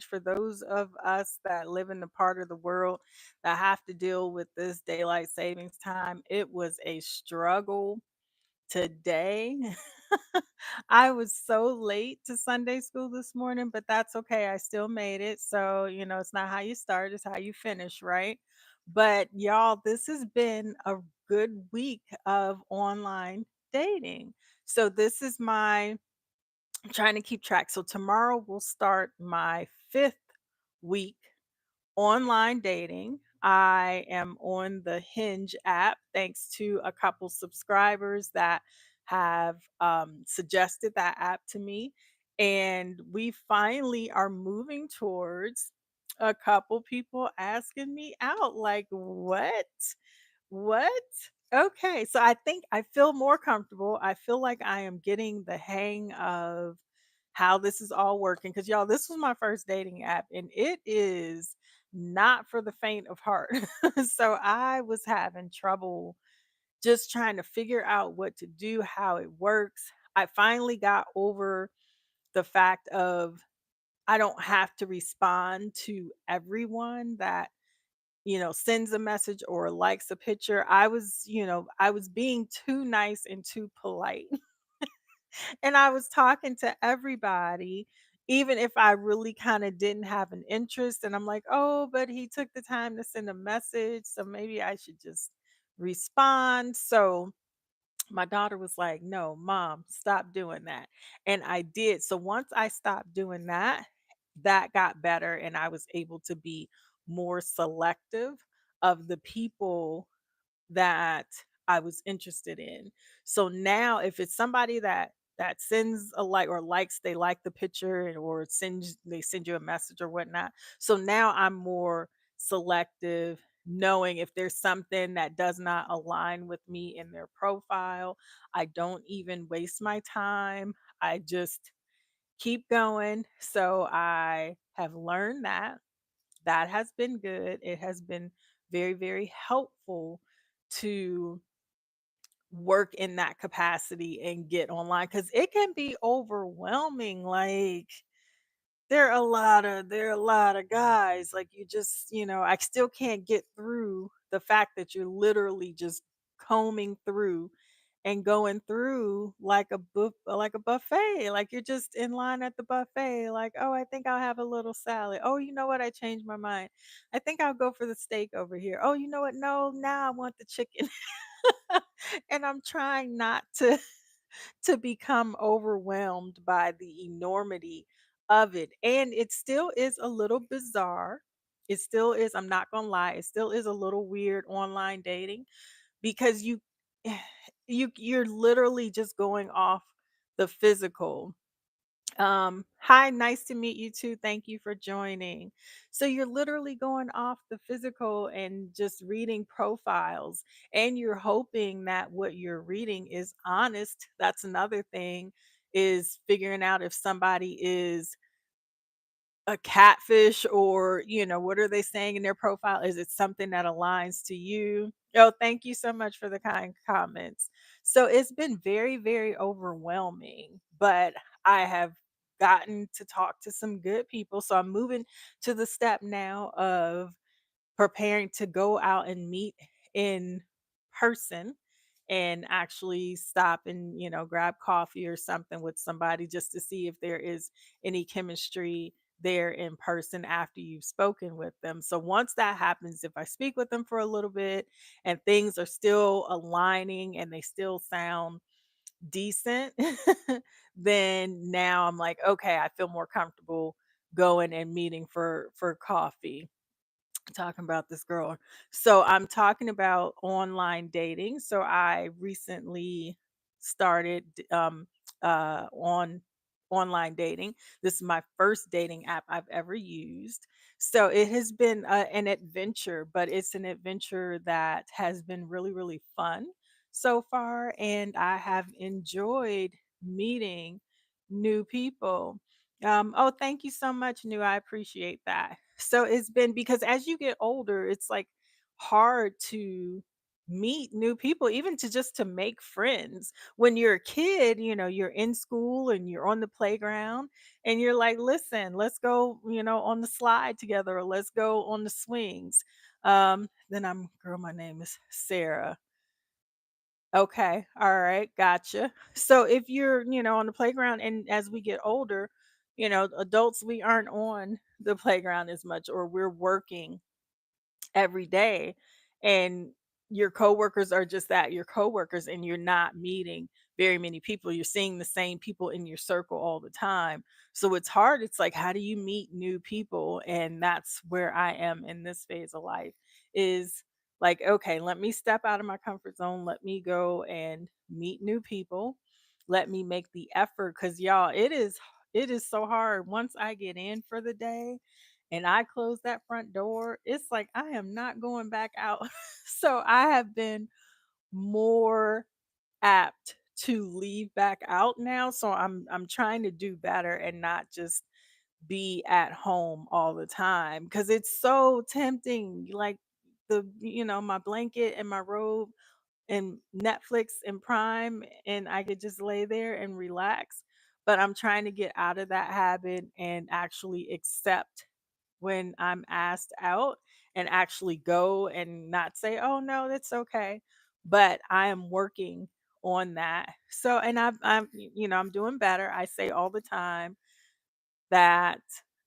for those of us that live in the part of the world that have to deal with this daylight savings time, it was a struggle today. I was so late to Sunday school this morning, but that's okay. I still made it. So, it's not how you start, it's how you finish, right? But y'all, this has been a good week of online dating. So, this is I'm trying to keep track. So, tomorrow will start my fifth week online dating. I am on the Hinge app thanks to a couple subscribers that have suggested that app to me. And we finally are moving towards a couple people asking me out. Like, what? What? Okay. So I think I feel more comfortable. I feel like I am getting the hang of how this is all working. Cause y'all, this was my first dating app and it is not for the faint of heart. So I was having trouble just trying to figure out what to do, how it works. I finally got over the fact of I don't have to respond to everyone that sends a message or likes a picture. I was being too nice and too polite. And I was talking to everybody, even if I really kind of didn't have an interest. And I'm like, oh, but he took the time to send a message. So maybe I should just respond. So my daughter was like, no, mom, stop doing that. And I did. So once I stopped doing that, that got better. And I was able to be more selective of the people that I was interested in. So now if it's somebody that sends a like or likes they like the picture or they send you a message or whatnot. So now I'm more selective, knowing if there's something that does not align with me in their profile. I don't even waste my time. I just keep going. So I have learned that that has been good. It has been very, very helpful to work in that capacity and get online because it can be overwhelming. Like there are a lot of guys. Like you just, I still can't get through the fact that you're literally just combing through and going through like like a buffet. Like you're just in line at the buffet, like, oh, I think I'll have a little salad. Oh, you know what? I changed my mind. I think I'll go for the steak over here. Oh, you know what? No, now I want the chicken. And I'm trying not to become overwhelmed by the enormity of it. And it still is a little bizarre. It still is, I'm not going to lie, it still is a little weird online dating because you're literally just going off the physical. Hi, nice to meet you too. Thank you for joining. So you're literally going off the physical and just reading profiles, and you're hoping that what you're reading is honest. That's another thing, is figuring out if somebody is a catfish, or what are they saying in their profile? Is it something that aligns to you? Oh, thank you so much for the kind comments. So it's been very, very overwhelming, but I have gotten to talk to some good people. So I'm moving to the step now of preparing to go out and meet in person and actually stop and grab coffee or something with somebody just to see if there is any chemistry there in person after you've spoken with them. So once that happens, if I speak with them for a little bit and things are still aligning and they still sound decent, then now I'm like, okay, I feel more comfortable going and meeting for coffee. Talking about this girl. So I'm talking about online dating. So I recently started on online dating. This is my first dating app I've ever used. So it has been an adventure, but it's an adventure that has been really, really fun so far. And I have enjoyed meeting new people. Oh, thank you so much, New. I appreciate that. So it's been, because as you get older, it's like hard to meet new people, even to just to make friends. When you're a kid, you're in school and you're on the playground and you're like, listen, let's go, on the slide together, or let's go on the swings. Then I'm girl, my name is Sarah. Okay. All right. Gotcha. So if you're, on the playground, and as we get older, adults, we aren't on the playground as much, or we're working every day, and your coworkers are just that, your coworkers, and you're not meeting very many people. You're seeing the same people in your circle all the time. So it's hard. It's like, how do you meet new people? And that's where I am in this phase of life, is like, okay, let me step out of my comfort zone. Let me go and meet new people. Let me make the effort, cuz y'all, it is so hard once I get in for the day and I close that front door. It's like I am not going back out. So I have been more apt to leave back out now. So I'm trying to do better and not just be at home all the time, cuz it's so tempting, like my blanket and my robe and Netflix and Prime, and I could just lay there and relax. But I'm trying to get out of that habit and actually accept when I'm asked out, and actually go and not say, "Oh no, that's okay." But I am working on that. So, and I'm doing better. I say all the time that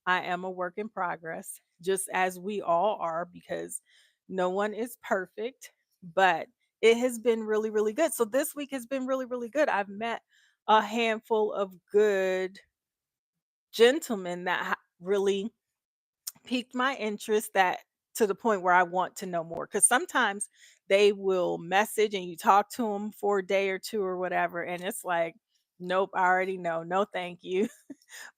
I am a work in progress, just as we all are, because no one is perfect, but it has been really, really good. So this week has been really, really good. I've met a handful of good gentlemen that really piqued my interest, that to the point where I want to know more, cuz sometimes they will message and you talk to them for a day or two or whatever, and it's like, nope, I already know. No, thank you.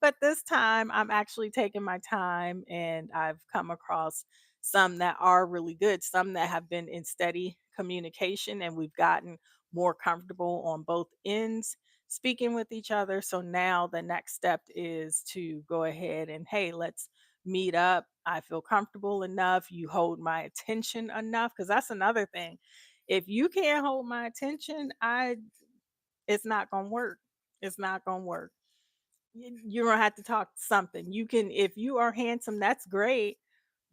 But this time I'm actually taking my time, and I've come across some that are really good, some that have been in steady communication, and we've gotten more comfortable on both ends speaking with each other. So now the next step is to go ahead and, hey, let's meet up. I feel comfortable enough. You hold my attention enough, because that's another thing. If you can't hold my attention, it's not gonna work. It's not gonna work. You're gonna have to talk something. You can, if you are handsome, that's great,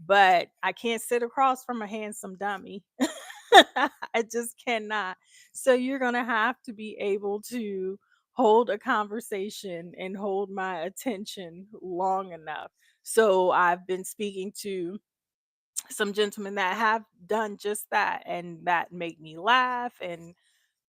but I can't sit across from a handsome dummy. I just cannot. So you're gonna have to be able to hold a conversation and hold my attention long enough. So I've been speaking to some gentlemen that have done just that, and that make me laugh, and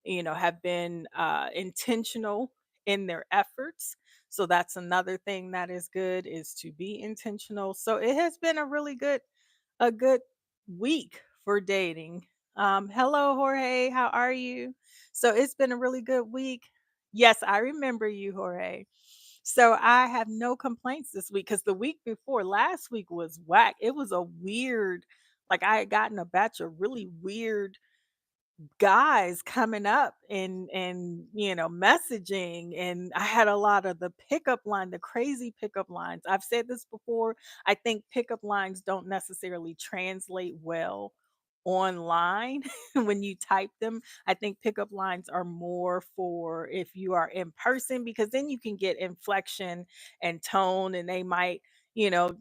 have been intentional in their efforts. So that's another thing that is good, is to be intentional. So it has been a good week for dating. Hello, Jorge. How are you? So it's been a really good week. Yes, I remember you, Jorge. So I have no complaints this week, because the week before last week was whack. It was a weird, like I had gotten a batch of really weird guys coming up and messaging, and I had a lot of the pickup line, the crazy pickup lines. I've said this before. I think pickup lines don't necessarily translate well online when you type them. I think pickup lines are more for if you are in person, because then you can get inflection and tone, and they might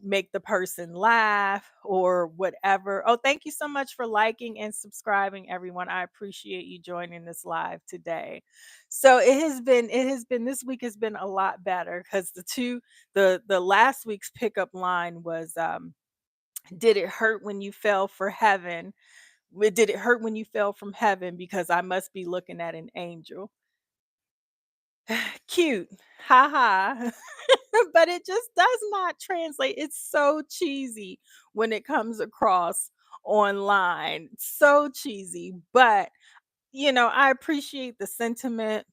make the person laugh or whatever. Oh, thank you so much for liking and subscribing, everyone. I appreciate you joining this live today. So it has been this week has been a lot better, because the last week's pickup line was, did it hurt when you fell for heaven? Did it hurt when you fell from heaven, because I must be looking at an angel? Cute. Ha ha. But it just does not translate. It's so cheesy when it comes across online. So cheesy. But, I appreciate the sentiment.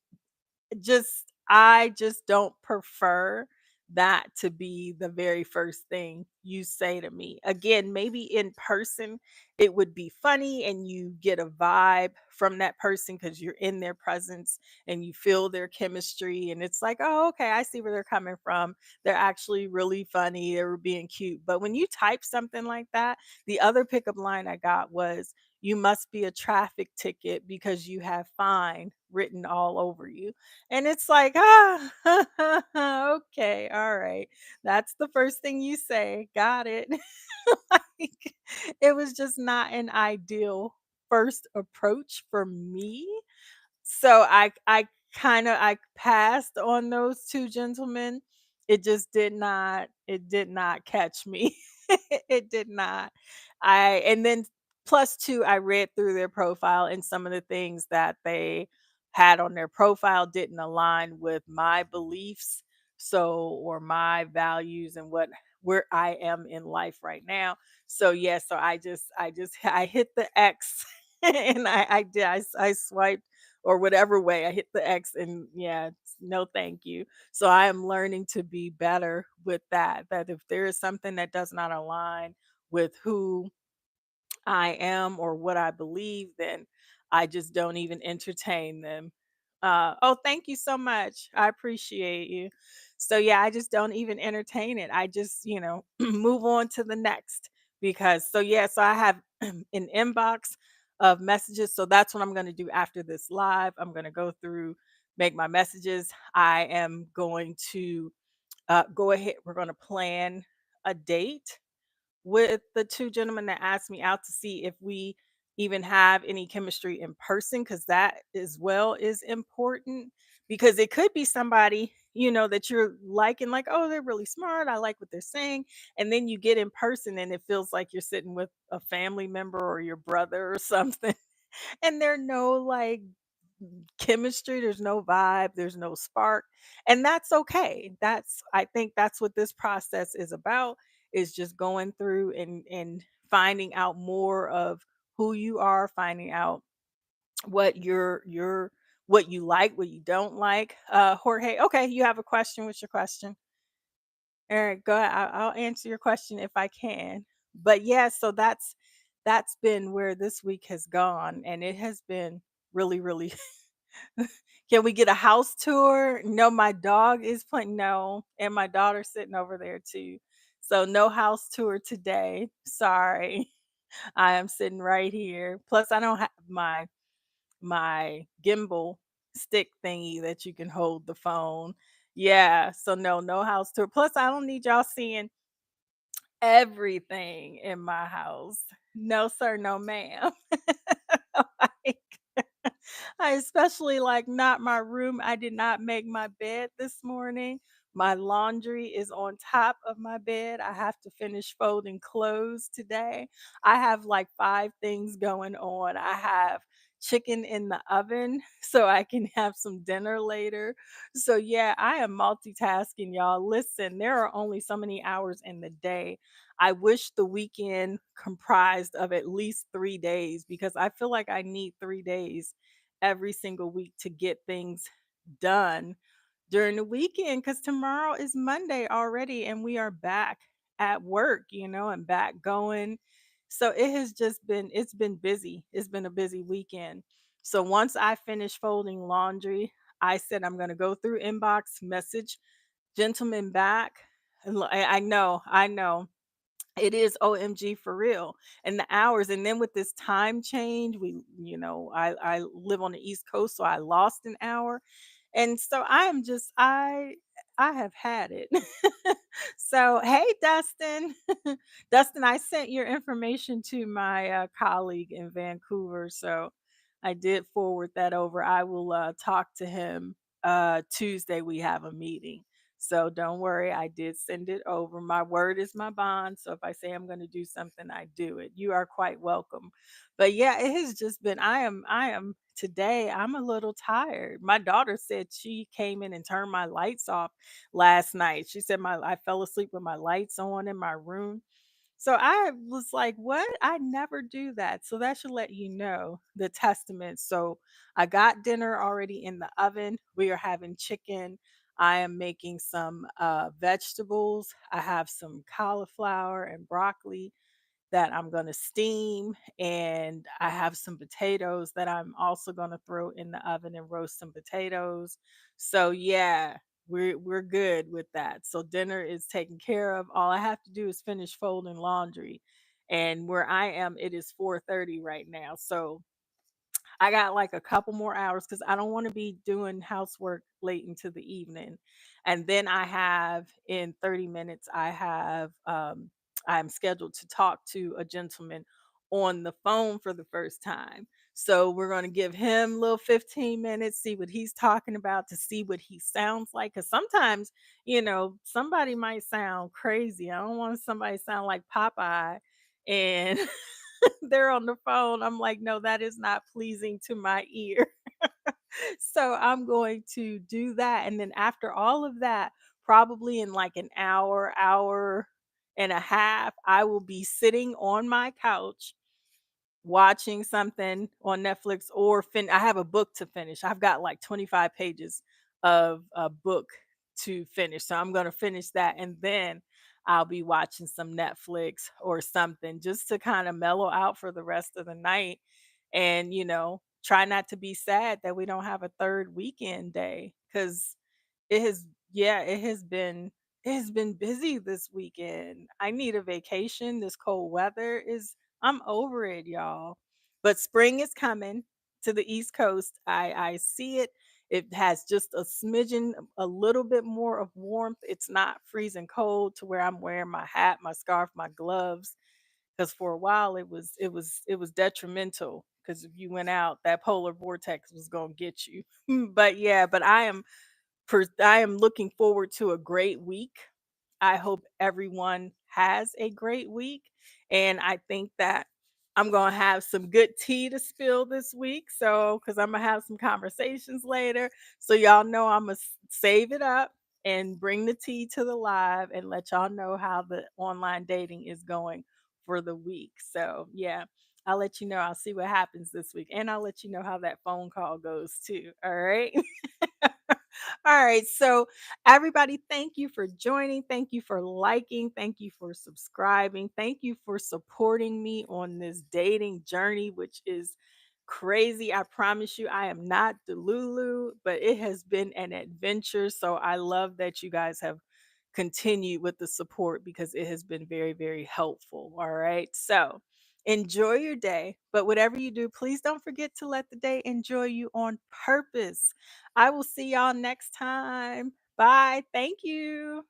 I just don't prefer that to be the very first thing you say to me. Again, maybe in person it would be funny and you get a vibe from that person because you're in their presence and you feel their chemistry. And it's like, oh, okay, I see where they're coming from. They're actually really funny. They were being cute. But when you type something like that, the other pickup line I got was, you must be a traffic ticket because you have fine written all over you. And it's like, okay, all right. That's the first thing you say. Got it. Like, it was just not an ideal first approach for me. So I kinda I passed on those 2 gentlemen. It did not catch me. It did not. I and then plus 2, I read through their profile, and some of the things that they had on their profile didn't align with my beliefs, or my values and where I am in life right now. So, yeah, so I just I hit the X and I did I swiped or whatever way I hit the X, and yeah, no thank you. So I am learning to be better with that. That if there is something that does not align with who I am or what I believe, then I just don't even entertain them. Oh, thank you so much. I appreciate you. So yeah, I just don't even entertain it. I just, move on to the next because so yeah, so I have an inbox of messages. So that's what I'm going to do after this live. I'm going to go through, make my messages. I am going to go ahead. We're going to plan a date with the 2 gentlemen that asked me out to see if we even have any chemistry in person, because that as well is important, because it could be somebody, that you're liking, like, "Oh, they're really smart, I like what they're saying," and then you get in person and it feels like you're sitting with a family member or your brother or something, and there no, like, chemistry, there's no vibe, there's no spark, and that's okay. I think that's what this process is about, is just going through and finding out more of who you are, finding out what what you like, what you don't like. Jorge, okay, you have a question. What's your question? Eric, go ahead. I'll answer your question if I can. But yeah, so that's been where this week has gone, and it has been really, really. Can we get a house tour? No, my dog is playing. No, and my daughter's sitting over there too. So no house tour today. Sorry. I am sitting right here. Plus, I don't have my gimbal stick thingy that you can hold the phone. Yeah, so no house tour. Plus, I don't need y'all seeing everything in my house. No, sir, no, ma'am. Like, I especially like not my room. I did not make my bed this morning. My laundry is on top of my bed. I have to finish folding clothes today. I have like 5 things going on. I have chicken in the oven so I can have some dinner later. So, yeah, I am multitasking, y'all. Listen, there are only so many hours in the day. I wish the weekend comprised of at least 3 days because I feel like I need 3 days every single week to get things done during the weekend, because tomorrow is Monday already and we are back at work, and back going. So it's been busy. It's been a busy weekend. So once I finish folding laundry, I said I'm going to go through inbox, message gentlemen back. I know it is OMG for real. And the hours, and then with this time change, I live on the East Coast, so I lost an hour. And so I have had it. So, hey Dustin. Dustin, I sent your information to my colleague in Vancouver, so I did forward that over. I will talk to him Tuesday. We have a meeting. So don't worry, I did send it over. My word is my bond. So if I say I'm going to do something, I do it. You are quite welcome. But yeah, it has just been I am today I'm a little tired. My daughter said she came in and turned my lights off last night. She said my I fell asleep with my lights on in my room. So I was like, "What? I never do that." So that should let you know the testament. So I got dinner already in the oven. We are having chicken. I am making some vegetables. I have some cauliflower and broccoli that I'm going to steam, and I have some potatoes that I'm also going to throw in the oven and roast some potatoes. So yeah, we're good with that. So dinner is taken care of. All I have to do is finish folding laundry. And where I am, it is 4:30 right now. So I got like a couple more hours because I don't want to be doing housework late into the evening. And then I have in 30 minutes, I'm scheduled to talk to a gentleman on the phone for the first time. So we're going to give him a little 15 minutes, see what he's talking about, to see what he sounds like. Because sometimes, somebody might sound crazy. I don't want somebody to sound like Popeye. And they're on the phone. I'm like, no, that is not pleasing to my ear. So I'm going to do that. And then after all of that, probably in like an hour, hour and a half, I will be sitting on my couch watching something on Netflix, or I have a book to finish. I've got like 25 pages of a book to finish. So I'm going to finish that, and then I'll be watching some Netflix or something just to kind of mellow out for the rest of the night, and try not to be sad that we don't have a third weekend day, cuz it has yeah, it has been busy this weekend. I need a vacation. This cold weather is I'm over it, y'all. But spring is coming to the East Coast. I see it. It has just a smidgen, a little bit more of warmth. It's not freezing cold to where I'm wearing my hat, my scarf, my gloves. Because for a while it was detrimental. Because if you went out, that polar vortex was gonna get you. But yeah, but I am looking forward to a great week. I hope everyone has a great week. And I think that I'm going to have some good tea to spill this week. So, because I'm going to have some conversations later. So, y'all know I'm going to save it up and bring the tea to the live and let y'all know how the online dating is going for the week. So, yeah, I'll let you know. I'll see what happens this week. And I'll let you know how that phone call goes too. All right. All right. So, everybody, thank you for joining. Thank you for liking. Thank you for subscribing. Thank you for supporting me on this dating journey, which is crazy. I promise you, I am not Delulu, but it has been an adventure. So, I love that you guys have continued with the support because it has been very, very helpful. All right. So, enjoy your day. But whatever you do, please don't forget to let the day enjoy you on purpose. I will see y'all next time. Bye. Thank you.